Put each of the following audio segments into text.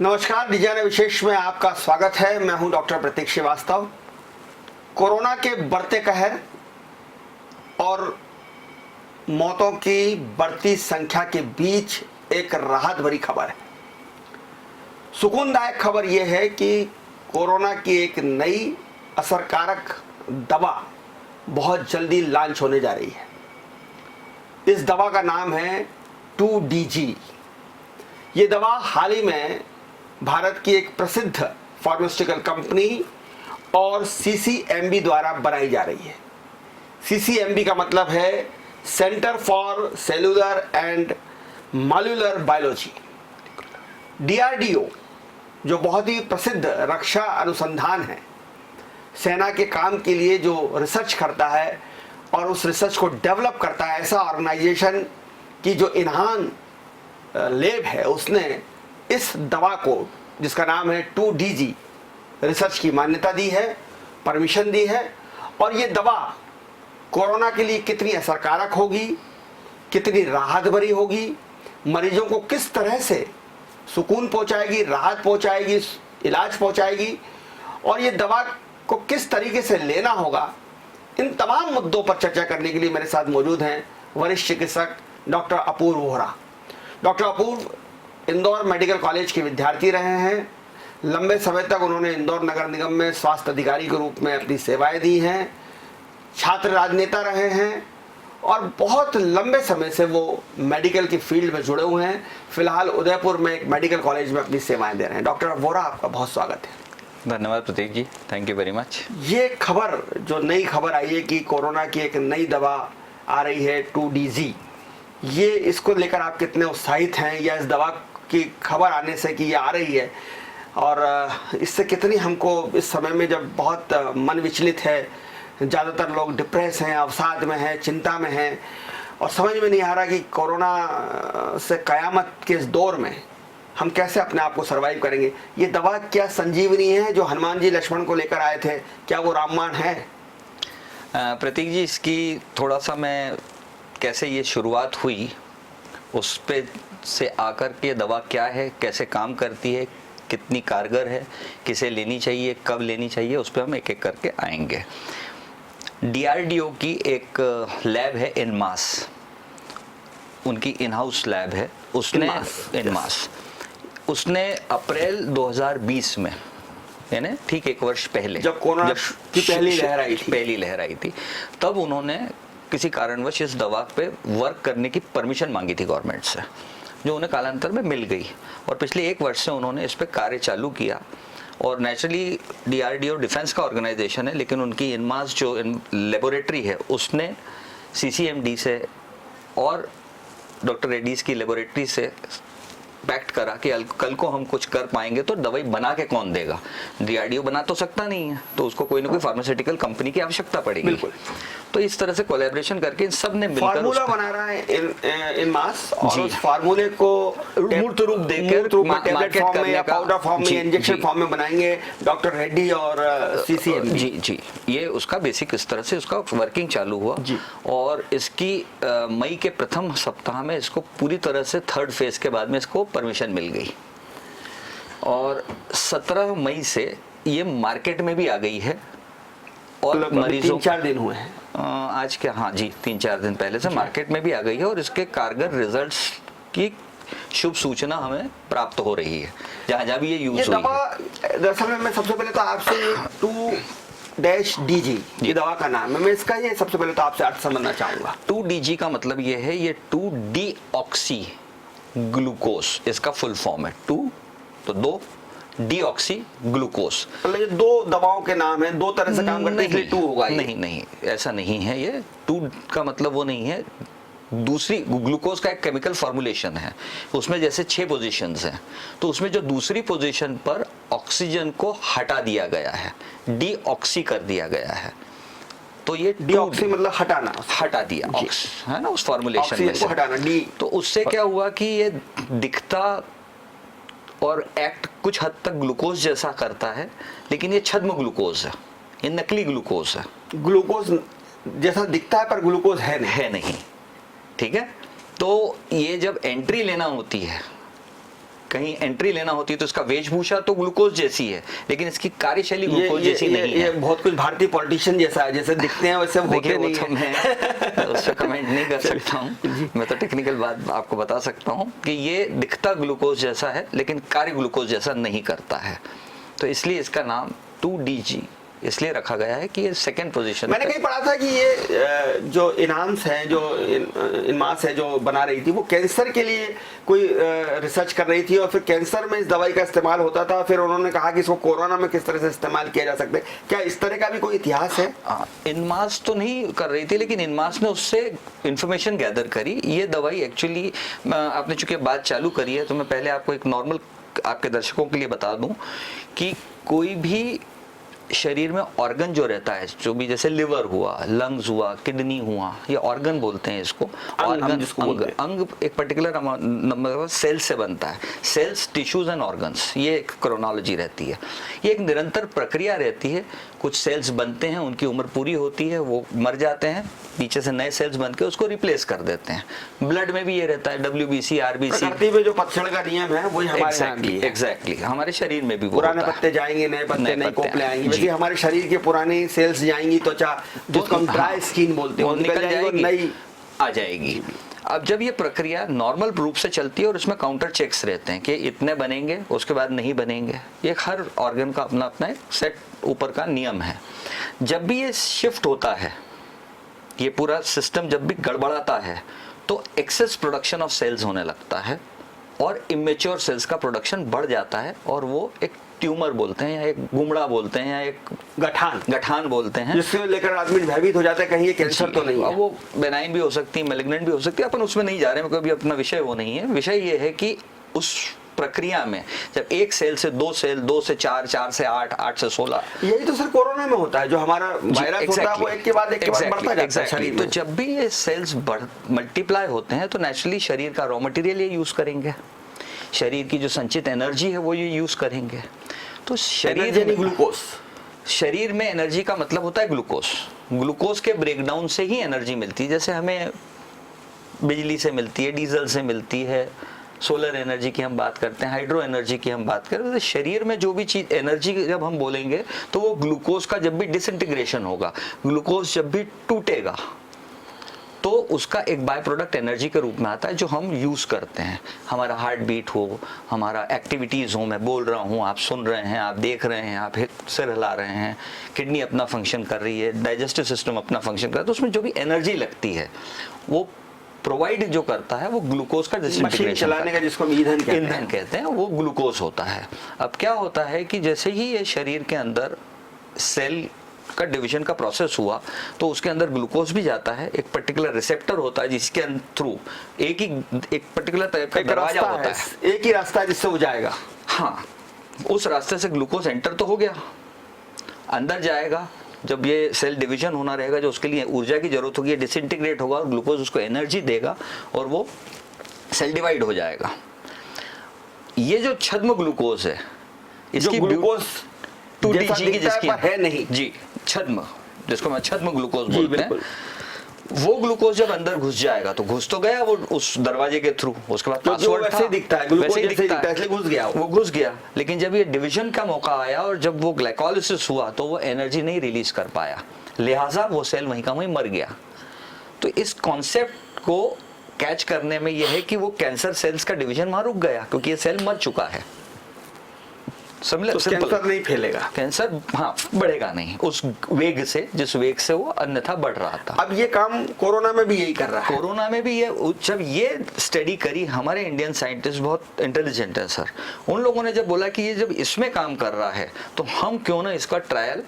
नमस्कार, डिजाइन विशेष में आपका स्वागत है। मैं हूं डॉक्टर प्रतीक श्रीवास्तव। कोरोना के बढ़ते कहर और मौतों की बढ़ती संख्या के बीच एक राहत भरी खबर है। सुकूनदायक खबर यह है कि कोरोना की एक नई असरकारक दवा बहुत जल्दी लॉन्च होने जा रही है। इस दवा का नाम है 2DG। ये दवा हाल ही में भारत की एक प्रसिद्ध फार्मास्यूटिकल कंपनी और CCMB द्वारा बनाई जा रही है। CCMB का मतलब है centre for cellular and molecular biology. DRDO जो बहुत ही प्रसिद्ध रक्षा अनुसंधान है, सेना के काम के लिए जो रिसर्च करता है और उस रिसर्च को डेवलप करता है, ऐसा ऑर्गेनाइजेशन की जो इन्हान लैब है, उसने इस दवा को, जिसका नाम है 2DG, रिसर्च की मान्यता दी है, परमिशन दी है। और ये दवा कोरोना के लिए कितनी असरकारक होगी, कितनी राहत भरी होगी, मरीजों को किस तरह से सुकून पहुंचाएगी, राहत पहुंचाएगी, इलाज पहुंचाएगी, और ये दवा को किस तरीके से लेना होगा, इन तमाम मुद्दों पर चर्चा करने के लिए मेरे साथ मौजूद हैं वरिष्ठ चिकित्सक डॉक्टर अपूर्व वोहरा। डॉक्टर अपूर्व इंदौर मेडिकल कॉलेज के विद्यार्थी रहे हैं। लंबे समय तक उन्होंने इंदौर नगर निगम में स्वास्थ्य अधिकारी के रूप में अपनी सेवाएं दी हैं। छात्र राजनेता रहे हैं और बहुत लंबे समय से वो मेडिकल की फील्ड में जुड़े हुए हैं। फिलहाल उदयपुर में एक मेडिकल कॉलेज में अपनी सेवाएं दे रहे हैं। डॉक्टर वोहरा, आपका बहुत स्वागत है। धन्यवाद प्रतीक जी, थैंक यू वेरी मच। ये खबर, जो नई खबर आई है कि कोरोना की एक नई दवा आ रही है 2DG, ये इसको लेकर आप कितने उत्साहित हैं, या इस दवा की खबर आने से कि ये आ रही है, और इससे कितनी हमको इस समय में जब बहुत मन विचलित है, ज़्यादातर लोग डिप्रेस हैं, अवसाद में हैं, चिंता में हैं, और समझ में नहीं आ रहा कि कोरोना से कयामत के इस दौर में हम कैसे अपने आप को सर्वाइव करेंगे। ये दवा क्या संजीवनी है जो हनुमान जी लक्ष्मण को लेकर आए थे, क्या वो रामबाण है? प्रतीक जी, इसकी थोड़ा सा मैं कैसे ये शुरुआत हुई उस पे से आकर के ये दवा क्या है, कैसे काम करती है, कितनी कारगर है, किसे लेनी चाहिए, कब लेनी चाहिए, उस पर हम एक एक करके आएंगे। DRDO की एक लैब है इनमास, उनकी इन हाउस लैब है, उसने इनमास उसने अप्रैल 2020 में, यानी ठीक एक वर्ष पहले, जब कोरोना की पहली लहर आई थी, तब उन्होंने किसी कारणवश इस दवा पे वर्क करने की परमिशन मांगी थी गवर्नमेंट से, जो उन्हें कालांतर में मिल गई। और पिछले एक वर्ष से उन्होंने इस पे कार्य चालू किया। और नेचुरली DRDO डिफेंस का ऑर्गेनाइजेशन है, लेकिन उनकी इनमास जो लेबोरेटरी है, उसने CCMD से और डॉक्टर रेड्डीज की लेबोरेटरी से पैक्ट करा कि कल को हम कुछ कर पाएंगे तो दवाई बना के कौन देगा। DRDO बना तो सकता नहीं है, तो उसको कोई ना कोई फार्मास्यूटिकल कंपनी की आवश्यकता पड़ेगी। बिल्कुल। तो इस तरह से कोलैबोरेशन करके इन सब ने मिलकर फार्मूला बना रहा है इनमास, और उस फार्मूले को मूर्त रूप देकर टैबलेट फॉर्म में या पाउडर फॉर्म में, इंजेक्शन फॉर्म में बनाएंगे डॉक्टर रेड्डी और CCMB। जी, ये उसका बेसिक इस तरह से उसका वर्किंग चालू हुआ। और इसकी मई के प्रथम सप्ताह में इसको पूरी तरह से थर्ड फेज के बाद में इसको परमिशन मिल गई, और 17 मई से ये मार्केट में भी आ गई है। और मरीजों 3-4 दिन हुए हैं आज क्या, हाँ जी, 3-4 दिन पहले से मार्केट में भी आ गई है, और इसके कारगर रिजल्ट्स की शुभ सूचना हमें प्राप्त हो रही है जहाँ जहाँ भी ये यूज हुई है। दरअसल में मैं सबसे पहले तो आपसे 2DG ये दवा का नाम है, मैं इसका ये सबसे पहले तो आपसे अर्थ समझना चाहूंगा। 2DG का मतलब ये है, ये 2-डीऑक्सी ग्लूकोज इसका फुल फॉर्म है। 2 तो 2, डीऑक्सी ग्लूकोज, मतलब ये दो दवाओं के नाम हैं, दो तरह से काम करते हैं, इसलिए 2 होगा। नहीं, ऐसा नहीं है। ये 2 का मतलब वो नहीं है। दूसरी ग्लूकोज का एक केमिकल फॉर्मुलेशन है, उसमें जैसे 6 पोजीशंस हैं, तो उसमें जो दूसरी पोजीशन पर ऑक्सीजन को हटा दिया गया है, डीऑक्सी कर दिया गया है, तो ये डीऑक्सी मतलब हटाना, हटा दिया है ना उस फॉर्मुलेशन में से हटाना डी। तो उससे क्या हुआ कि ये दिखता और एक्ट कुछ हद तक ग्लूकोज जैसा करता है, लेकिन ये छद्म ग्लूकोज है, ये नकली ग्लूकोज है। ग्लूकोज जैसा दिखता है पर ग्लूकोज है नहीं। ठीक है। तो ये जब एंट्री लेना होती है कहीं एंट्री लेना होती है तो इसका वेशभूषा तो ग्लूकोज जैसी है, लेकिन इसकी कार्यशैली ग्लूकोज जैसी नहीं ये है। बहुत कुछ भारतीय पॉलिटिशियन जैसा है, जैसे दिखते हैं वैसे होते नहीं तो मैं उस पर कमेंट नहीं कर सकता हूँ, मैं तो टेक्निकल बात आपको बता सकता हूँ कि ये दिखता ग्लूकोज जैसा है लेकिन कार्य ग्लूकोज जैसा नहीं करता है। तो इसलिए इसका नाम 2DG इसलिए रखा गया है कि ये सेकंड पोजीशन। मैंने कहीं पढ़ा था कि ये जो इनहांस है, जो इनमास है जो बना रही थी, वो कैंसर के लिए कोई रिसर्च कर रही थी और फिर कैंसर में इस दवाई का इस्तेमाल होता था, फिर उन्होंने कहा कि इसको कोरोना में किस तरह से इस्तेमाल किया जा सकता है। क्या इस तरह का भी कोई इतिहास है? इनमास तो नहीं कर रही थी, लेकिन इनमास ने उससे इंफॉर्मेशन गैदर करी। ये दवाई एक्चुअली, आपने चूंकि बात चालू करी है तो मैं पहले आपको एक नॉर्मल आपके दर्शकों के लिए बता दूं कि कोई भी शरीर में ऑर्गन जो रहता है, जो भी जैसे लिवर हुआ, लंग्स हुआ, किडनी हुआ, ये ऑर्गन बोलते हैं इसको। ऑर्गन अंग एक पर्टिकुलर नंबर सेल से बनता है। सेल्स, टिश्यूज एंड ऑर्गन्स, ये एक क्रोनोलॉजी रहती है। ये एक निरंतर प्रक्रिया रहती है। कुछ सेल्स बनते हैं, उनकी उम्र पूरी होती है, वो मर जाते हैं, पीछे से नए सेल्स बन के उसको रिप्लेस कर देते हैं। ब्लड में भी ये रहता है, WBC, RBC। प्रकृति में जो पतझड़ का नियम है वही हमारे यहाँ भी है। एग्जैक्टली हमारे शरीर में भी वो पुराने पत्ते जाएंगे, नए पत्ते, नए कोपले आएंगे। वैसे हमारे शरीर के पुरानी सेल्स जाएंगी, त्वचा जिसको हम ड्राई स्किन बोलते हैं, वो निकल जाएगी, नई आ जाएगी। अब जब ये प्रक्रिया नॉर्मल रूप से चलती है और इसमें काउंटर चेक्स रहते हैं कि इतने बनेंगे, उसके बाद नहीं बनेंगे, ये हर ऑर्गन का अपना अपना एक सेट ऊपर का नियम है। जब भी ये शिफ्ट होता है, ये पूरा सिस्टम जब भी गड़बड़ाता है तो एक्सेस प्रोडक्शन ऑफ सेल्स होने लगता है और इमेच्योर सेल्स का प्रोडक्शन बढ़ जाता है और वो एक ट्यूमर बोलते हैं या एक गुमड़ा बोलते हैं या एक गठान बोलते हैं, जिससे लेकर आदमी भयभीत हो जाता है कहीं ये कैंसर तो नहीं है। वो बेनाइन भी हो सकती है, मैलिग्नेंट भी हो सकती है, अपन उसमें नहीं जा रहे हैं, क्योंकि अपना विषय वो नहीं है। विषय ये है कि उस प्रक्रिया में जब एक सेल से 2 सेल, 2 से 4, 4 से 8, 8 से 16, यही तो सर कोरोना में होता है, जो हमारा वायरस होता है वो एक के बाद बढ़ता जाता है शरीर में। तो जब भी ये सेल्स मल्टीप्लाई होते हैं तो नेचुरली शरीर का रॉ मटेरियल ये यूज करेंगे, शरीर की जो संचित एनर्जी है वो ये यूज करेंगे। तो शरीर में ग्लूकोज, शरीर में एनर्जी का मतलब होता है ग्लूकोज। ग्लूकोज के ब्रेकडाउन से ही एनर्जी मिलती है। जैसे हमें बिजली से मिलती है, डीजल से मिलती है, सोलर एनर्जी की हम बात करते हैं, हाइड्रो एनर्जी की हम बात करें, तो शरीर में जो भी चीज एनर्जी जब हम बोलेंगे तो वो ग्लूकोज का जब भी डिसइंटीग्रेशन होगा, ग्लूकोज जब भी टूटेगा तो उसका एक बाय प्रोडक्ट एनर्जी के रूप में आता है जो हम यूज करते हैं। हमारा हार्ट बीट हो, हमारा एक्टिविटीज हो, मैं बोल रहा हूँ, आप सुन रहे हैं, आप देख रहे हैं, आप सिर हिला रहे हैं, किडनी अपना फंक्शन कर रही है, डाइजेस्टिव सिस्टम अपना फंक्शन कर रहा है, तो उसमें जो भी एनर्जी लगती है वो प्रोवाइड जो करता है वो ग्लूकोज का मशीन चलाने का, जिसको ईंधन कहते हैं, वो ग्लूकोज होता है। अब क्या होता है कि जैसे ही ये शरीर के अंदर सेल का डिवीजन का प्रोसेस हुआ तो उसके अंदर ग्लूकोज भी जाता है। एक पर्टिकुलर रिसेप्टर होता है जिसके थ्रू एक पर्टिकुलर टाइप का दरवाजा होता है, एक ही रास्ता है जिससे वो जाएगा। हाँ, उस रास्ते से ग्लूकोज एंटर तो हो गया, अंदर जाएगा। जब ये सेल डिवीजन होना रहेगा, जो उसके लिए ऊर्जा की जरूरत होगी, डिसइंटीग्रेट होगा और ग्लूकोज उसको एनर्जी देगा और वो सेल डिवाइड हो जाएगा। ये जो छद्म ग्लूकोज है, इसकी ग्लूकोज 2DG की जिसकी है नहीं जी, छद्म, जिसको मैं छद्म ग्लूकोज बोलते हैं, वो ग्लूकोज जब अंदर घुस जाएगा तो घुस तो गया वो उस दरवाजे के थ्रू, उसके बाद पासवर्ड वैसे दिखता है, ग्लूकोज जैसे दिखता है, इसलिए घुस गया, वो घुस गया। लेकिन जब ये डिवीजन का मौका आया और जब वो ग्लाइकोलाइसिस हुआ तो वो एनर्जी नहीं रिलीज कर पाया, लिहाजा वो सेल वहीं का वहीं मर गया। तो इस कॉन्सेप्ट को कैच करने में यह है कि वो कैंसर सेल्स का डिवीजन वहां रुक गया क्योंकि ये सेल मर चुका है। तो कैंसर नहीं फैलेगा, कैंसर हाँ बढ़ेगा नहीं उस वेग से जिस वेग से वो अन्यथा बढ़ रहा था। अब ये काम कोरोना में भी यही कर रहा है। कोरोना में भी ये, जब ये स्टडी करी, हमारे इंडियन साइंटिस्ट बहुत इंटेलिजेंट है सर, उन लोगों ने जब बोला कि ये जब इसमें काम कर रहा है तो हम क्यों ना इसका ट्रायल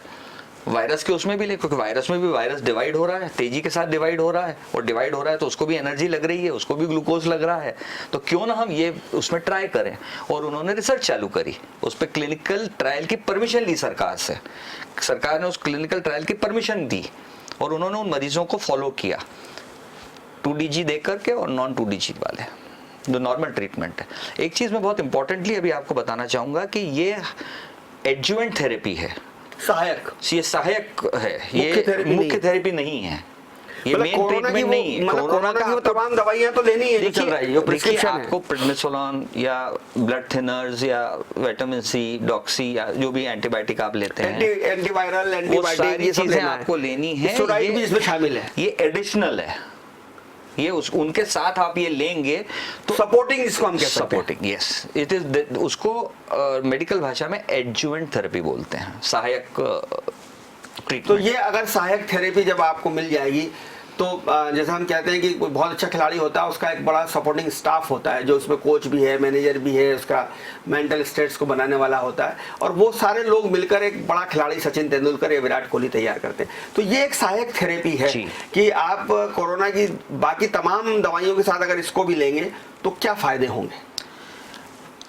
वायरस के उसमें भी ले, क्योंकि वायरस में भी वायरस डिवाइड हो रहा है, तेजी के साथ डिवाइड हो रहा है, और डिवाइड हो रहा है तो उसको भी एनर्जी लग रही है, उसको भी ग्लूकोज लग रहा है, तो क्यों ना हम ये उसमें ट्राई करें। और उन्होंने रिसर्च चालू करी, उस पर क्लिनिकल ट्रायल की परमिशन ली सरकार से, सरकार ने उस क्लिनिकल ट्रायल की परमिशन दी और उन्होंने उन मरीजों को फॉलो किया 2DG दे करके और नॉन 2DG वाले जो नॉर्मल ट्रीटमेंट है। एक चीज मैं बहुत इंपॉर्टेंटली अभी आपको बताना चाहूंगा कि ये एडजुवेंट थेरेपी है, सहायक, ये सहायक है, ये मुख्य थेरेपी नहीं है। ये मेन ट्रीटमेंट नहीं है। कोरोना की वो तमाम दवाइयां तो लेनी है जो चल रही है, जो प्रिस्क्रिप्शन है। आपको प्रेडनिसोलोन या ब्लड थिनर्स या विटामिन सी, डॉक्सी या जो भी एंटीबायोटिक आप लेते हैं, एंटीवायरल, एंटीबायोटिक, ये सब चीजें लेना आपको लेनी है। स्टेरॉइड भी इसमें शामिल है, ये एडिशनल है, ये उनके साथ आप ये लेंगे तो सपोर्टिंग, इसको हम कहते हैं सपोर्टिंग, यस इट इज, उसको मेडिकल भाषा में एडजुवेंट थेरेपी बोलते हैं, सहायक ट्रीटमेंट। तो ये अगर सहायक थेरेपी जब आपको मिल जाएगी तो जैसा हम कहते हैं कि कोई बहुत अच्छा खिलाड़ी होता है, उसका एक बड़ा सपोर्टिंग स्टाफ होता है, जो उसमें कोच भी है, मैनेजर भी है, उसका मेंटल स्टेट्स को बनाने वाला होता है, और वो सारे लोग मिलकर एक बड़ा खिलाड़ी सचिन तेंदुलकर या विराट कोहली तैयार करते हैं। तो ये एक सहायक थेरेपी है कि आप कोरोना की बाकी तमाम दवाइयों के साथ अगर इसको भी लेंगे तो क्या फायदे होंगे?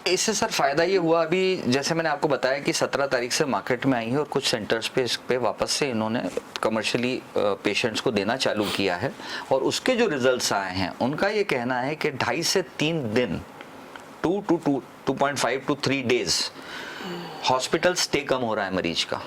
इससे सर फायदा ये हुआ, अभी जैसे मैंने आपको बताया कि 17 तारीख से मार्केट में आई है और कुछ सेंटर्स पे इस पे वापस से इन्होंने कमर्शियली पेशेंट्स को देना चालू किया है, और उसके जो रिजल्ट्स आए हैं उनका ये कहना है कि 2.5 से 3 दिन 2.5 to 3 डेज हॉस्पिटल स्टे कम हो रहा है मरीज का,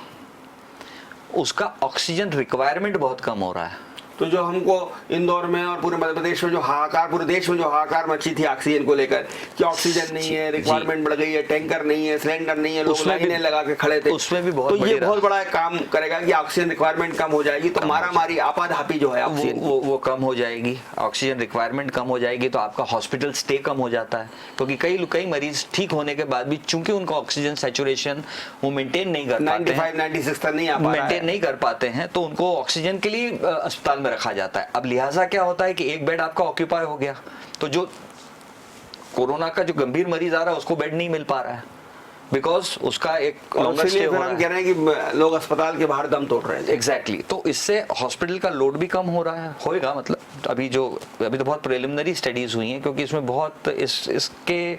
उसका ऑक्सीजन रिक्वायरमेंट बहुत कम हो रहा है। तो जो हमको इंदौर में और पूरे मध्य प्रदेश में जो हाहाकार, पूरे देश में जो हाहाकार मची थी ऑक्सीजन को लेकर कि ऑक्सीजन नहीं है, रिक्वायरमेंट बढ़ गई है, टैंकर नहीं है, सिलेंडर नहीं है, लोग लाइनें लगा के खड़े थे, उसमें भी बहुत, तो ये बहुत बड़ा काम करेगा कि ऑक्सीजन रिक्वायरमेंट कम हो जाएगी, तो मारामारी आपाधापी जो है ऑक्सीजन वो कम हो जाएगी, ऑक्सीजन रिक्वायरमेंट कम हो जाएगी, तो आपका हॉस्पिटल स्टे कम हो जाता है, क्योंकि कई मरीज ठीक होने के बाद भी चूंकि उनका ऑक्सीजन सैचुरेशन वो मेंटेन नहीं कर पाते, 95-96 तक नहीं आ पा रहा है, मेंटेन नहीं कर पाते हैं, तो उनको ऑक्सीजन के लिए अस्पताल में रखा जाता है। अब लिहाजा क्या होता है कि एक बेड आपका ऑक्यूपाई हो गया, तो जो कोरोना का जो गंभीर मरीज आ रहा है उसको बेड नहीं मिल पा रहा है, बिकॉज उसका एक लॉन्गर स्टे हो रहा है। हम कह रहे हैं कि लोग अस्पताल के बाहर दम तोड़ रहे हैं। एग्जैक्टली, तो इससे हॉस्पिटल का लोड भी कम हो रहा है, होएगा, मतलब अभी तो बहुत प्रिलिमिनरी स्टडीज हुई हैं, क्योंकि इसमें बहुत इसके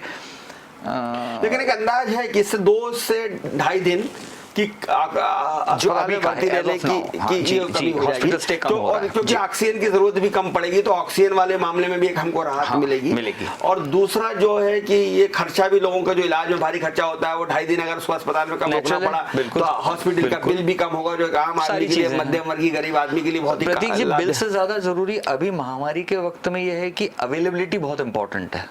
लेकिन एक अंदाज है कि इससे 2 से 2.5 दिन कि जो अभी भर्ती रहने की कमी हो जाएगी, तो और क्योंकि ऑक्सीजन की जरूरत भी कम पड़ेगी, तो ऑक्सीजन वाले मामले में भी एक हमको राहत मिलेगी। और दूसरा जो है कि ये खर्चा भी, लोगों का जो इलाज में भारी खर्चा होता है, वो 2.5 दिन अगर उसको अस्पताल में कम रुकना पड़ा तो हॉस्पिटल का बिल भी कम होगा, जो एक आम आदमी के लिए, मध्यम वर्गीय गरीब आदमी के लिए बहुत ही। प्रतीक जी, बिल से ज्यादा जरूरी अभी महामारी के वक्त में ये है कि अवेलेबिलिटी बहुत इंपॉर्टेंट है,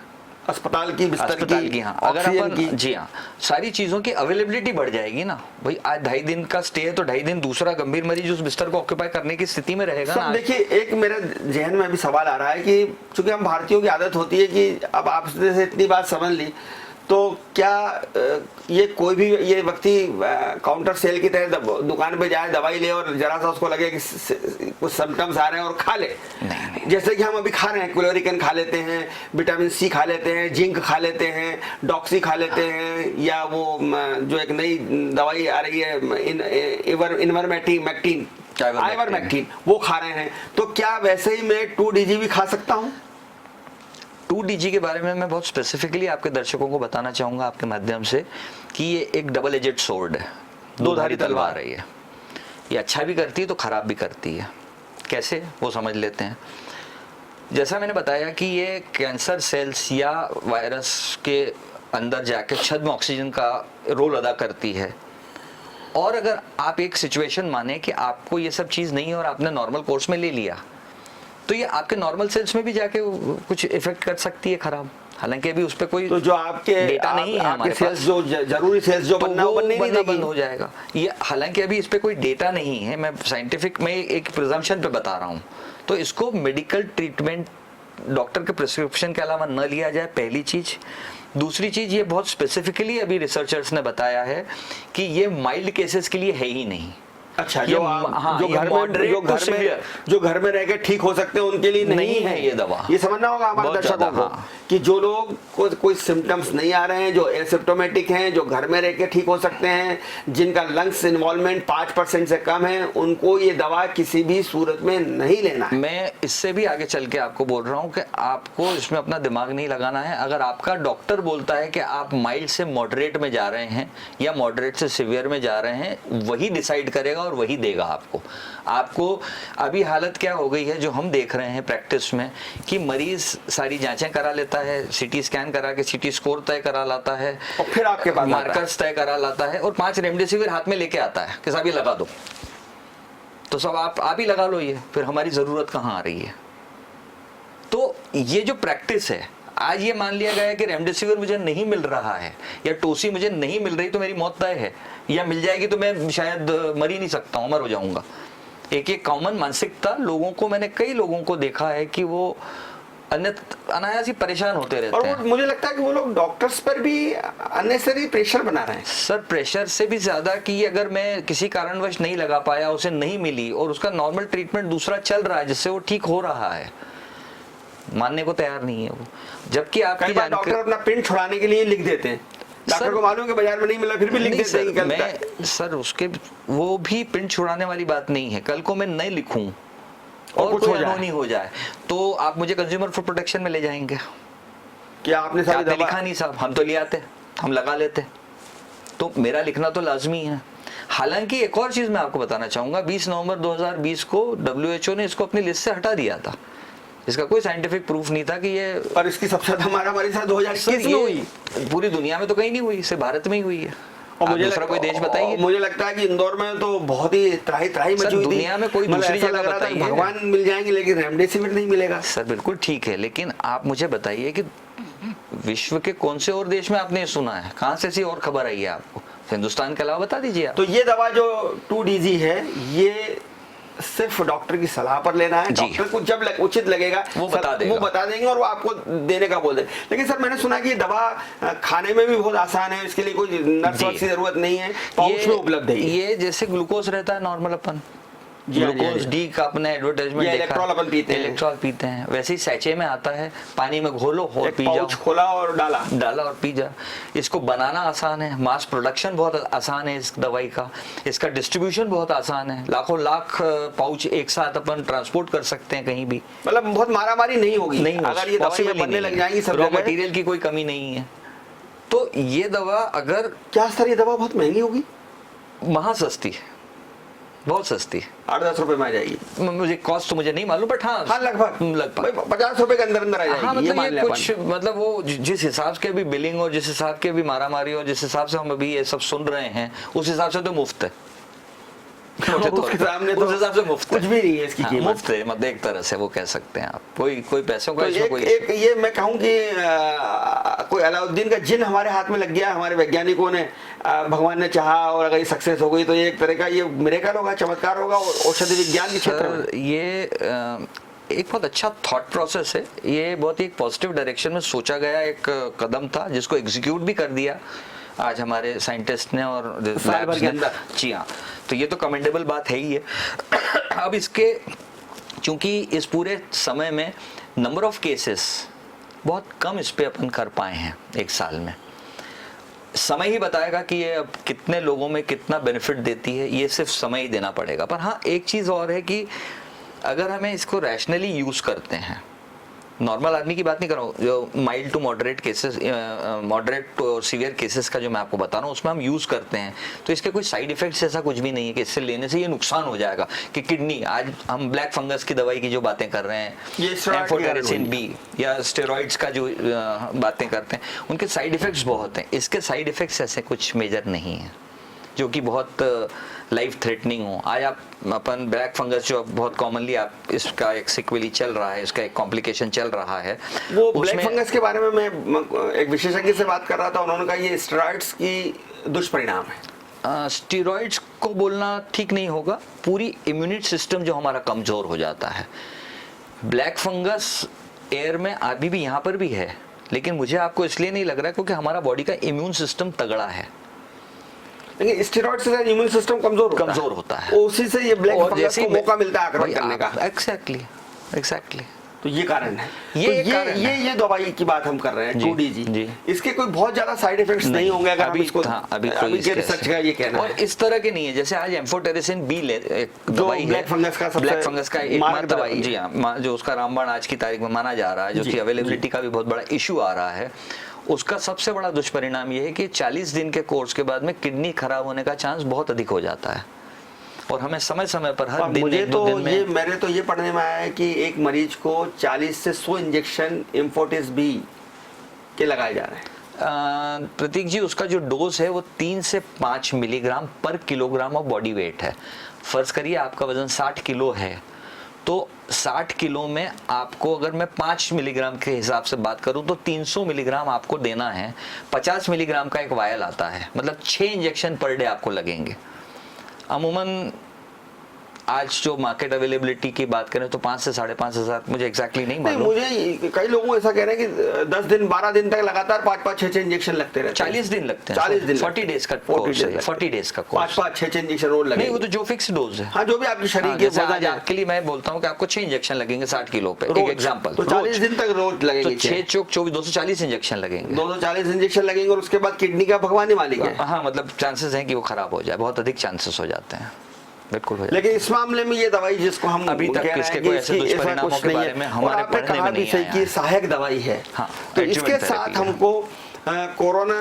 अस्पताल की, बिस्तर की, हाँ, अगर अपन जी हाँ सारी चीजों की अवेलेबिलिटी बढ़ जाएगी ना भाई, आज 2.5 दिन का स्टे है तो 2.5 दिन दूसरा गंभीर मरीज उस बिस्तर को ऑक्यूपाई करने की स्थिति में रहेगा ना। देखिए, एक मेरे जहन में अभी सवाल आ रहा है कि चूंकि हम भारतीयों की आदत होती है कि अब आपने से इतनी बात समझ ली, तो क्या ये कोई भी ये व्यक्ति काउंटर सेल की तरह दुकान पे जाए, दवाई ले और जरा सा उसको लगे कि कुछ सिम्टम्स आ रहे हैं और खा ले? नहीं। जैसे कि हम अभी खा रहे हैं, क्लोरिकन खा लेते हैं, विटामिन सी खा लेते हैं, जिंक खा लेते हैं, डॉक्सी खा लेते हैं, या वो जो एक नई दवाई आ रही है इवर्मेक्टिन, वो खा रहे हैं, तो क्या वैसे ही मैं 2DG भी खा सकता हूँ? 2DG के बारे में मैं बहुत स्पेसिफिकली आपके दर्शकों को बताना चाहूंगा आपके माध्यम से कि ये एक डबल एजेड सोर्ड है, 2-धारी तलवार है। ये अच्छा भी करती है तो खराब भी करती है। कैसे, वो समझ लेते हैं। जैसा मैंने बताया कि ये कैंसर सेल्स या वायरस के अंदर जाके छद्म ऑक्सीजन का रोल अदा करती है, और अगर आप एक सिचुएशन माने कि आपको ये सब चीज़ नहीं है और आपने नॉर्मल कोर्स में ले लिया, तो ये आपके नॉर्मल सेल्स में भी जाके कुछ इफेक्ट कर सकती है खराब। हालांकि अभी उस पर कोई तो जो आपके डेटा नहीं है हमारे सेल्स, जो जरूरी सेल्स जो बनना वो बनना बंद हो जाएगा। ये हालांकि अभी इस पे कोई डेटा नहीं है, मैं साइंटिफिक में एक प्रिजम्पशन पे बता रहा हूँ, तो इसको मेडिकल ट्रीटमेंट डॉक्टर के प्रिस्क्रिप्शन के अलावा न लिया जाए, पहली चीज। दूसरी चीज, ये बहुत स्पेसिफिकली अभी रिसर्चर्स ने बताया है कि ये माइल्ड केसेस के लिए है ही नहीं। अच्छा, जो घर में रह के ठीक हो सकते हैं उनके लिए नहीं है ये दवा। ये समझना होगा हमारे दर्शकों को कि जो लोग को कोई सिम्टम्स नहीं आ रहे हैं, जो एसिम्प्टोमेटिक हैं, जो घर में रह के ठीक हो सकते हैं, जिनका लंग्स इन्वॉल्वमेंट 5% से कम है, उनको ये दवा किसी भी सूरत में नहीं लेना है। मैं इससे भी आगे चल के आपको बोल रहा हूँ कि आपको इसमें अपना दिमाग नहीं लगाना है। अगर आपका डॉक्टर बोलता है कि आप माइल्ड से मॉडरेट में जा रहे हैं या मॉडरेट से सीवियर में जा रहे हैं, वही डिसाइड करेगा और वही देगा आपको। अभी हालत क्या हो गई है जो हम देख रहे हैं प्रैक्टिस में कि मरीज सारी जांचें करा लेता है, सीटी स्कैन करा के सीटी स्कोर तय करा लाता है और फिर आपके पास मार्कर्स तय करा लाता है और 5 रेमडेसिविर हाथ में लेके आता है कि साहब ये लगा दो। तो सब आप ही लगा लो, ये फिर हमारी ज़रूरत कहाँ आ रही है। तो ये जो प्रैक्टिस है, आज ये मान लिया गया है कि रेमडेसिविर मुझे नहीं मिल रहा है या टोसी मुझे नहीं मिल रही तो मेरी मौत तय है, या मिल जाएगी तो मैं शायद मर ही नहीं सकता हूँ, मर हो जाऊंगा। एक कॉमन मानसिकता लोगों को, मैंने कई लोगों को देखा है कि वो अनायास ही परेशान होते रहते हैं। और मुझे लगता है कि वो लोग डॉक्टर्स पर भी अननेसेसरी प्रेशर बना रहे हैं। सर प्रेशर से भी ज्यादा कि अगर मैं किसी कारणवश नहीं लगा पाया, उसे नहीं मिली और उसका नॉर्मल ट्रीटमेंट दूसरा चल रहा है जिससे वो ठीक हो रहा है, मानने को तैयार नहीं है वो। जबकि आपकी डॉक्टर अपना पिन छुड़ाने के लिए लिख देते हैं, डॉक्टर को मालूम है कि बाजार में नहीं मिला फिर भी लिख देते हैं। मैं सर उसके वो भी पिन छुड़ाने वाली बात नहीं है। कल को मैं नहीं लिखूं और कुछ अनहोनी हो जाए तो आप मुझे कंज्यूमर फूड प्रोटेक्शन में ले जाएंगे कि आपने सारी दवा लिखा नहीं साहब, हम तो ले आते, हम लगा लेते, तो मेरा लिखना तो लाजमी है। हालांकि एक और चीज मैं आपको बताना चाहूंगा, 20 नवंबर 2020 को WHO ने इसको अपनी लिस्ट से हटा दिया था। इसका कोई साइंटिफिक प्रूफ नहीं था कि ये, पर इसकी सबसे ज्यादा हमारी साथ 2021 में हुई। पूरी दुनिया में तो कहीं नहीं हुई, सिर्फ भारत में ही हुई है। और मुझे दूसरा कोई देश बताइए। मुझे लगता है कि इंदौर में तो बहुत ही त्राही मची हुई थी। दुनिया में कोई दूसरी जगह बताइए, भगवान मिल जाएंगे लेकिन रेमडेसिविर नहीं मिलेगा। सर बिल्कुल ठीक है, लेकिन आप मुझे बताइए कि विश्व के कौन से और देश में आपने सुना है, कहां से ऐसी और खबर आई है आपको, हिंदुस्तान के अलावा बता दीजिए आप। तो ये दवा जो 2DG है, ये सिर्फ डॉक्टर की सलाह पर लेना है। डॉक्टर को जब उचित लगेगा वो बता देंगे और वो आपको देने का बोल दे। लेकिन सर मैंने सुना कि ये दवा खाने में भी बहुत आसान है, इसके लिए कोई नर्स की जरूरत नहीं है, पाउच में उपलब्ध है। ये जैसे ग्लूकोज रहता है नॉर्मल, अपन ग्लूकोज डी का अपने एडवर्टाइजमेंट देखा, इलेक्ट्रॉल पीते हैं, वैसे ही सैचे में आता है, पानी में घोलो और पी जाओ, खोला और डाला और पी जा। इसको बनाना आसान है, मास प्रोडक्शन बहुत आसान है इस दवाई का, इसका डिस्ट्रीब्यूशन बहुत आसान है, लाखों लाख पाउच एक साथ अपन ट्रांसपोर्ट कर सकते हैं कहीं भी, मतलब बहुत मारामारी नहीं होगी। नहीं, अगर ये दवाई बनने लग जाएंगी, सब रॉ मटेरियल की कोई कमी नहीं है। तो ये दवा अगर, क्या सर ये दवा बहुत महंगी होगी? महासस्ती है, बहुत सस्ती, 8-10 रुपए में आ जाएगी। मुझे कॉस्ट तो मुझे नहीं मालूम, बट हाँ लगभग 50 रुपए के अंदर आ जाएगी। हाँ, मतलब ये कुछ, मतलब वो जिस हिसाब से भी बिलिंग और जिस हिसाब के भी मारामारी और जिस हिसाब से हम अभी ये सब सुन रहे हैं, उस हिसाब से तो मुफ्त है। उसके सामने तो उस हिसाब से मुफ्त कुछ भी नहीं है इसकी कीमत। मुफ्त है, मतलब एक तरह से वो कह सकते हैं आप, कोई पैसों का तो एक ये मैं कहूँ कि कोई अलाउद्दीन का जिन हमारे हाथ में लग गया, हमारे वैज्ञानिकों ने, भगवान ने चाहा और अगर ये सक्सेस हो गई तो ये एक तरह का ये मिरेकल होगा, चमत्कार होगा औषधि विज्ञान के क्षेत्र में। ये एक बहुत अच्छा थॉट प्रोसेस है, ये बहुत ही एक पॉजिटिव डायरेक्शन में सोचा गया एक कदम था जिसको एग्जीक्यूट भी कर दिया आज हमारे साइंटिस्ट ने और लैब्स ने। जी हाँ, तो ये तो कमेंडेबल बात है ही है। अब इसके, चूंकि इस पूरे समय में नंबर ऑफ केसेस बहुत कम इस पे अपन कर पाए हैं एक साल में, समय ही बताएगा कि ये अब कितने लोगों में कितना बेनिफिट देती है, ये सिर्फ समय ही देना पड़ेगा। पर हाँ, एक चीज़ और है कि अगर हमें इसको रैशनली यूज़ करते हैं, नॉर्मल आदमी की बात नहीं कर रहा हूँ, जो mild to moderate cases, moderate to severe cases का जो मैं आपको बता रहा हूँ, उसमें हम यूज़ करते हैं तो इसके कोई साइड इफेक्ट्स ऐसा कुछ भी नहीं है कि इससे लेने से ये नुकसान हो जाएगा कि किडनी, आज हम ब्लैक फंगस की दवाई की जो बातें कर रहे हैं, एम्फोटेरिसिन बी या स्टेरॉइड्स का जो बातें करते हैं, उनके साइड इफेक्ट्स बहुत हैं। इसके साइड इफेक्ट्स ऐसे कुछ मेजर नहीं है जो कि बहुत लाइफ थ्रेटनिंग हो। आज आप अपन ब्लैक फंगस जो बहुत कॉमनली आप इसका एक सिक्वेली चल रहा है, इसका एक कॉम्प्लिकेशन चल रहा है, वो ब्लैक फंगस के बारे में मैं एक विशेषज्ञ से बात कर रहा था, उन्होंने कहा ये स्टेरॉइड्स की दुष्परिणाम है। स्टेरॉइड्स को बोलना ठीक नहीं होगा, पूरी इम्यूनिटी सिस्टम जो हमारा कमजोर हो जाता है। ब्लैक फंगस एयर में अभी भी यहाँ पर भी है, लेकिन मुझे आपको इसलिए नहीं लग रहा क्योंकि हमारा बॉडी का इम्यून सिस्टम तगड़ा है। लेकिन स्टेरॉइड से इम्यून सिस्टम कमजोर होता है, उसी से ये ब्लैक फंगस को मौका मिलता है आक्रमण करने का। एग्जैक्टली तो ये कारण है। ये दवाई की बात हम कर रहे हैं 2DG, इसके कोई बहुत ज्यादा साइड इफेक्ट्स नहीं होंगे अगर हम इसको, अभी के रिसर्च का ये कहना है। और इस तरह के नहीं है, जैसे आज एम्फोटेरिसिन बी एक दवाई है, ब्लैक फंगस का एकमात्र दवाई, जी हाँ, जो उसका रामबाण आज की तारीख में माना जा रहा है, जो कि अवेलेबिलिटी का भी बहुत बड़ा इशू आ रहा है। उसका सबसे बड़ा दुष्परिणाम यह है कि 40 दिन के कोर्स के बाद में किडनी खराब होने का चांस बहुत अधिक हो जाता है, और हमें समय समय पर हर दिन मैंने तो ये पढ़ने में आया है कि एक मरीज को 40 से 100 इंजेक्शन इम्फोटिस बी के लगाए जा रहे हैं। प्रतीक जी, उसका जो डोज है वो 3 से 5 मिलीग्राम पर किलोग्राम ऑफ बॉडी वेट है। फर्ज करिए आपका वजन 60 किलो है, तो 60 किलो में आपको अगर मैं 5 मिलीग्राम के हिसाब से बात करूं तो 300 मिलीग्राम आपको देना है। 50 मिलीग्राम का एक वायल आता है, मतलब 6 इंजेक्शन पर डे आपको लगेंगे। अमूमन आज जो मार्केट अवेलेबिलिटी की बात करें तो 5 से 5,500, मुझे एग्जैक्टली नहीं मालूम। मुझे कई लोगों ऐसा कह रहे हैं कि 10 दिन 12 दिन तक लगातार 5-5 6-6 इंजेक्शन लगते रहते हैं। 40 दिन लगते हैं, 40 दिन 40 डेज का कोर्स है, 40 डेज का कोर्स। 5-5 6-6 इंजेक्शन रोज लगेंगे। नहीं, वो तो जो फिक्स डोज है। हाँ, जो भी आपके शरीर के जैसे आज आपके लिए मैं बोलता हूँ कि आपको 6 इंजेक्शन लगेंगे 60 किलो पे, एक एग्जांपल, तो 40 दिन तक रोज लगेंगे। तो 6 चौक 24, 240 इंजेक्शन लगेंगे। 240 इंजेक्शन लगेंगे और उसके बाद किडनी का भगवान ही मालिक है। हाँ, मतलब चांसेस हैं कि वो खराब हो जाए, बहुत अधिक चांसेस हो जाते हैं, बिल्कुल हो जाए। लेकिन इस मामले में ये दवाई जिसको हम अभी तक कह रहे हैं इसके कि कोई ऐसे इसकी ऐसा दुष्परिणामों कुछ के नहीं बारे में है, हमारे और आपने पढ़ने कहा में भी नहीं सही आया कि है। सहायक दवाई है। हाँ, तो adjuvant इसके साथ therapy है। हमको कोरोना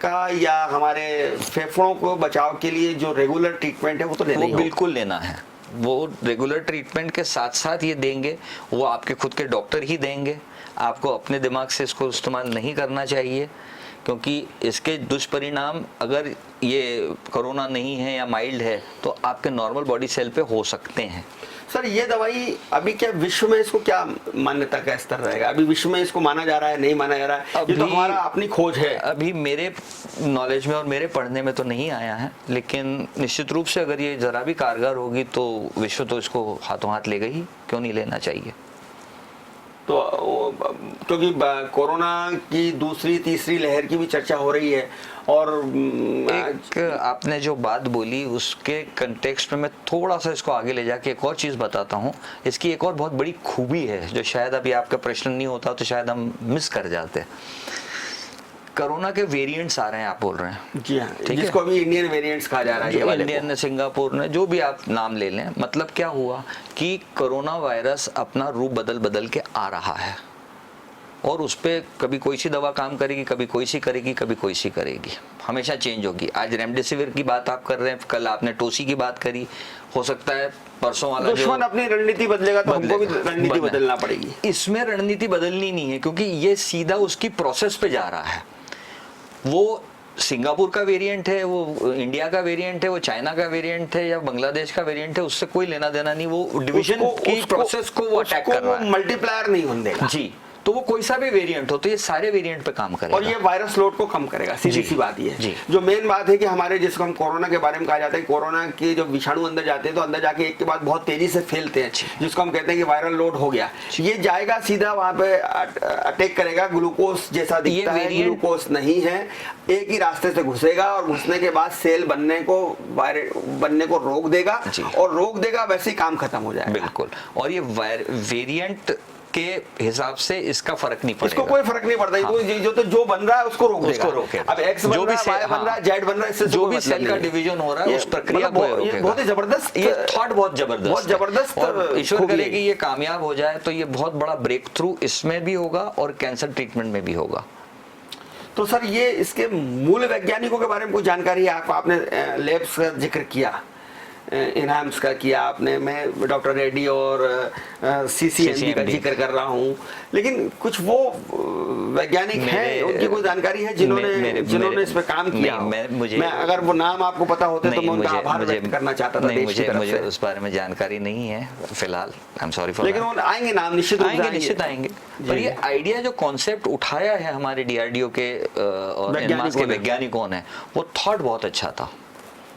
का या हमारे फेफड़ों को बचाव के लिए जो रेगुलर ट्रीटमेंट है वो तो लेना ही वो होगा। बिल्कुल लेना है। वो रेगुलर ट्रीटमेंट के साथ साथ ये देंगे, वो आपके खुद के डॉक्टर ही देंगे। आपको अपने दिमाग से इसको इस्तेमाल नहीं करना चाहिए, क्योंकि इसके दुष्परिणाम अगर ये कोरोना नहीं है या माइल्ड है तो आपके नॉर्मल बॉडी सेल पे हो सकते हैं। सर, ये दवाई अभी क्या विश्व में इसको क्या मान्यता का स्तर रहेगा? अभी विश्व में इसको माना जा रहा है, नहीं माना जा रहा है? ये तो हमारा अपनी खोज है। अभी मेरे नॉलेज में और मेरे पढ़ने में तो नहीं आया है, लेकिन निश्चित रूप से अगर ये जरा भी कारगर होगी तो विश्व तो इसको हाथों हाथ लेगा ही, क्यों नहीं लेना चाहिए। तो क्योंकि कोरोना की दूसरी तीसरी लहर की भी चर्चा हो रही है, और एक आपने जो बात बोली उसके कंटेक्स्ट में मैं थोड़ा सा इसको आगे ले जाके एक और चीज़ बताता हूँ। इसकी एक और बहुत बड़ी खूबी है जो शायद अभी आपका प्रश्न नहीं होता तो शायद हम मिस कर जाते। कोरोना के वेरिएंट्स आ रहे हैं, आप बोल रहे हैं। जी हाँ, जिसको अभी इंडियन वेरिएंट्स कहा जा रहा है। ये वाले इंडियन ने, सिंगापुर ने, जो भी आप नाम ले लें, मतलब क्या हुआ कि कोरोना वायरस अपना रूप बदल बदल के आ रहा है, और उस पर कभी कोई सी दवा काम करेगी, कभी कोई सी करेगी, कभी कोई सी करेगी, हमेशा चेंज होगी। आज रेमडेसिविर की बात आप कर रहे हैं, कल आपने टोसी की बात करी, हो सकता है परसों वाला दुश्मन अपनी रणनीति बदलेगा तो हमको भी रणनीति बदलना पड़ेगी। इसमें रणनीति बदलनी नहीं है, क्योंकि ये सीधा उसकी प्रोसेस पे जा रहा है। वो सिंगापुर का वेरिएंट है, वो इंडिया का वेरिएंट है, वो चाइना का वेरिएंट है या बांग्लादेश का वेरिएंट है, उससे कोई लेना देना नहीं। वो डिवीजन की प्रोसेस को वो अटैक कर रहा है, मल्टीप्लायर नहीं होने देगा। जी, तो वो कोई सा भी वेरिएंट हो तो ये सारे वेरिएंट पे काम करेगा और ये वायरस लोड को कम करेगा। सीधी सी बात ये है। जो मेन बात है कि हमारे, जिसको हम कोरोना के बारे में कहा जाता है, कोरोना के जो विषाणु अंदर जाते हैं तो अंदर जाके एक के बाद बहुत तेजी से फैलते हैं, जिसको हम कहते हैं कि वायरल लोड हो गया। ये जाएगा सीधा वहां पे अटैक करेगा, ग्लूकोज जैसा दिखता है, ग्लूकोज नहीं है, एक ही रास्ते से घुसेगा और घुसने के बाद सेल बनने को रोक देगा, और रोक देगा वैसे ही काम खत्म हो जाएगा। बिल्कुल। और ये वेरिएंट के हिसाब से इसका फर्क नहीं पड़ेगा, इसको कोई फर्क नहीं पड़ता। हाँ। जो बन रहा है उसको रोक देगा। अब एक्स बन रहा है, Y बन रहा है, Z बन रहा है, इससे जो भी सेल का डिवीजन हो रहा है उस प्रक्रिया को रोकेगा। बहुत ही जबरदस्त, ये थॉट बहुत जबरदस्त, और ईश्वर करे कि ये कामयाब हो जाए तो ये बहुत बड़ा ब्रेक थ्रू इसमें भी होगा और कैंसर ट्रीटमेंट में भी होगा। तो सर, ये इसके मूल वैज्ञानिकों के बारे में कुछ जानकारी है आपने लैब्स का जिक्र किया, इनहैम्स का किया आपने, मैं डॉक्टर रेड्डी और CCMB का जिक्र कर रहा हूँ, लेकिन कुछ वो वैज्ञानिक हैं उनकी कोई जानकारी है जिन्होंने इस पे काम किया? मैं अगर वो नाम आपको पता होते तो मैं उनका आभार व्यक्त करना चाहता था देश की तरफ से। मुझे उस बारे में जानकारी नहीं है फिलहाल, आई एम सॉरी फॉर। लेकिन वो आएंगे, नाम निश्चित आएंगे। पर ये आइडिया जो कॉन्सेप्ट उठाया है हमारे DRDO के और इनमास के वैज्ञानिकों ने, वो थॉट बहुत अच्छा था।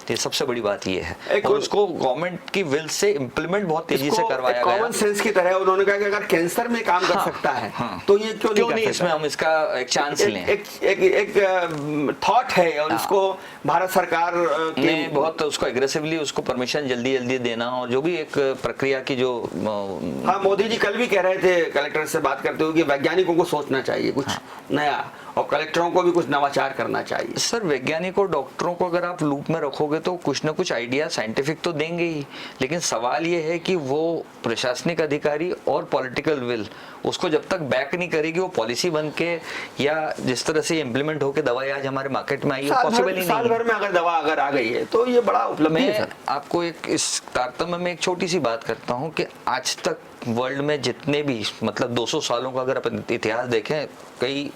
ये सबसे बड़ी बात ये है, और उसको गवर्नमेंट की विल से इम्प्लीमेंट बहुत तेजी से करवाया गया। कॉमन सेंस की तरह उन्होंने कहा कि अगर कैंसर में काम कर सकता है तो ये क्यों नहीं इसमें हम इसका एक चांस लें। एक थॉट है, और इसको भारत सरकार ने बहुत उसको एग्रेसिवली उसको परमिशन जल्दी देना, और जो भी एक प्रक्रिया की जो हाँ, मोदी जी कल भी कह रहे थे कलेक्टर से बात करते हुए कि वैज्ञानिकों को सोचना चाहिए कुछ नया, और कलेक्टरों को भी कुछ नवाचार करना चाहिए। सर, वैज्ञानिकों डॉक्टरों को अगर आप लूप में रखोगे तो कुछ ना कुछ आइडिया साइंटिफिक तो देंगे ही, लेकिन सवाल ये है कि वो प्रशासनिक अधिकारी और पॉलिटिकल विल उसको जब तक बैक नहीं करेगी, वो पॉलिसी बन के या जिस तरह से इम्प्लीमेंट होकर दवाई आज हमारे मार्केट में आई है, पॉसिबल ही नहीं। साल भर में अगर दवा आ गई है तो ये बड़ा उपलब्धि है। आपको एक इस तारतम्य में एक छोटी सी बात करता हूँ कि आज तक वर्ल्ड में जितने भी, मतलब 200 सालों का अगर अपन इतिहास देखें, कई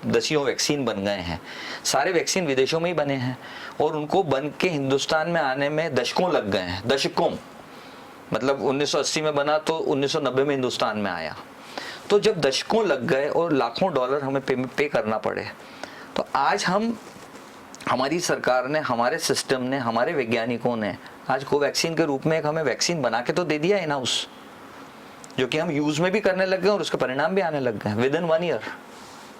दसियों वैक्सीन बन गए हैं, सारे वैक्सीन विदेशों में ही बने हैं और उनको बन के हिंदुस्तान में आने में दशकों लग गए हैं, दशकों, मतलब 1980 में बना तो 1990 में हिंदुस्तान में आया। तो जब दशकों लग गए और लाखों डॉलर हमें पे करना पड़े, तो आज हमारी सरकार ने, हमारे सिस्टम ने, हमारे वैज्ञानिकों ने आज कोवैक्सीन के रूप में एक हमें वैक्सीन बना के तो दे दिया इन हाउस, जो कि हम यूज में भी करने लग गए और उसके परिणाम भी आने लग गए विद इन 1 ईयर।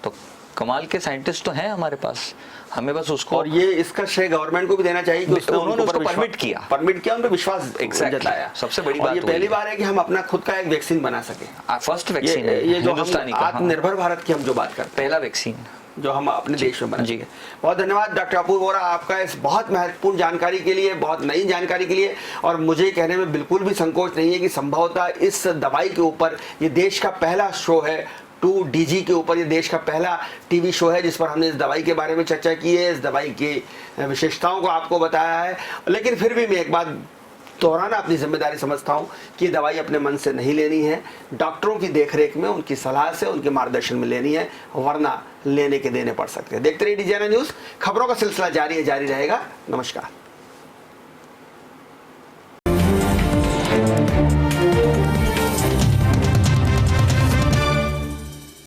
तो कमाल के साइंटिस्ट तो हैं हमारे पास, हमें बस उसको, और ये इसका श्रेय गवर्नमेंट को भी देना चाहिए कि उन्होंने उसको परमिट किया, उन पर विश्वास जताया। सबसे बड़ी और बात ये पहली बार है कि हम अपना खुद का एक वैक्सीन बना सके, फर्स्ट वैक्सीन ये जो हिंदुस्तानी का, आत्मनिर्भर भारत की हम जो बात करते हैं, पहला वैक्सीन जो हम अपने देश में बनाएंगे। जी। बहुत धन्यवाद डॉक्टर अपूर्व वोरा आपका इस बहुत महत्वपूर्ण जानकारी के लिए, बहुत नई जानकारी के लिए। और मुझे कहने में बिल्कुल भी संकोच नहीं है कि संभवतः इस दवाई के ऊपर ये देश का पहला शो है, 2DG के ऊपर ये देश का पहला टीवी शो है जिस पर हमने इस दवाई के बारे में चर्चा की है, इस दवाई की विशेषताओं को आपको बताया है। लेकिन फिर भी मैं एक बात दोहराना अपनी जिम्मेदारी समझता हूं कि ये दवाई अपने मन से नहीं लेनी है, डॉक्टरों की देखरेख में, उनकी सलाह से, उनके मार्गदर्शन में लेनी है, वरना लेने के देने पड़ सकते हैं। देखते रहिए DGNA न्यूज़, खबरों का सिलसिला जारी रहेगा। नमस्कार।